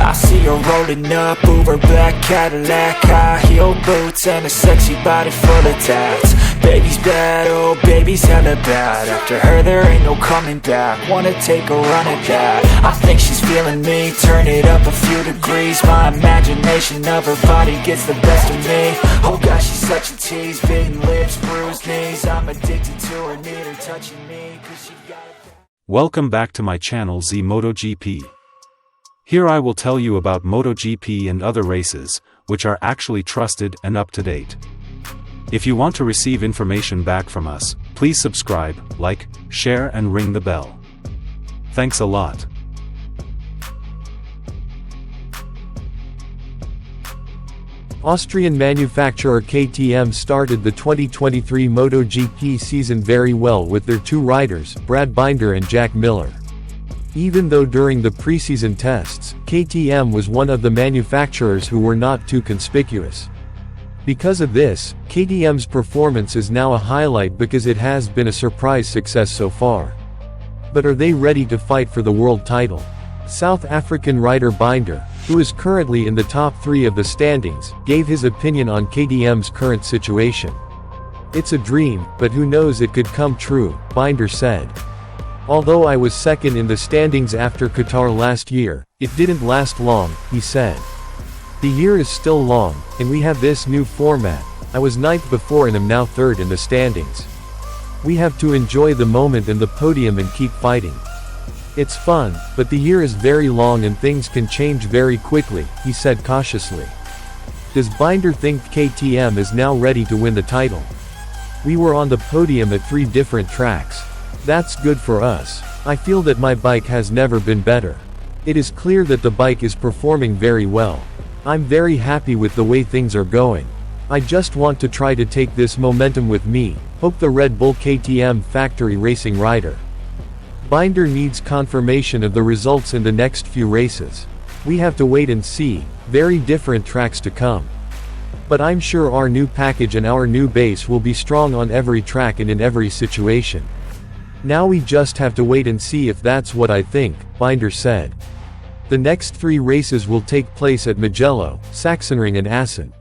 I see her rolling up, Uber black Cadillac, high heel boots and a sexy body full of tats. Baby's bad, oh baby's hella bad. After her there ain't no coming back. Wanna take a run at that. I think she's feeling me, turn it up a few degrees. My imagination of her body gets the best of me. Oh gosh, she's such a tease, bitten lips, bruised knees. I'm addicted to her, need her touching me, cause she got it. Welcome back to my channel says.MotoGP. Here I will tell you about MotoGP and other races, which are actually trusted and up to date. If you want to receive information back from us, please subscribe, like, share and ring the bell. Thanks a lot. Austrian manufacturer KTM started the 2023 MotoGP season very well with their two riders, Brad Binder and Jack Miller. Even though during the preseason tests, KTM was one of the manufacturers who were not too conspicuous. Because of this, KTM's performance is now a highlight because it has been a surprise success so far. But are they ready to fight for the world title? South African rider Binder, who is currently in the top 3 of the standings, gave his opinion on KTM's current situation. "It's a dream, but who knows, it could come true," Binder said. "Although I was second in the standings after Qatar last year, it didn't last long," he said. "The year is still long, and we have this new format. I was 9th before and am now 3rd in the standings. We have to enjoy the moment and the podium and keep fighting. It's fun, but the year is very long and things can change very quickly," he said cautiously. Does Binder think KTM is now ready to win the title? "We were on the podium at 3 different tracks. That's good for us. I feel that my bike has never been better. It is clear that the bike is performing very well. I'm very happy with the way things are going. I just want to try to take this momentum with me," hoped the Red Bull KTM factory racing rider. Binder needs confirmation of the results in the next few races. "We have to wait and see, very different tracks to come. But I'm sure our new package and our new base will be strong on every track and in every situation. Now we just have to wait and see if that's what I think," Binder said. The next 3 races will take place at Mugello, Sachsenring and Assen.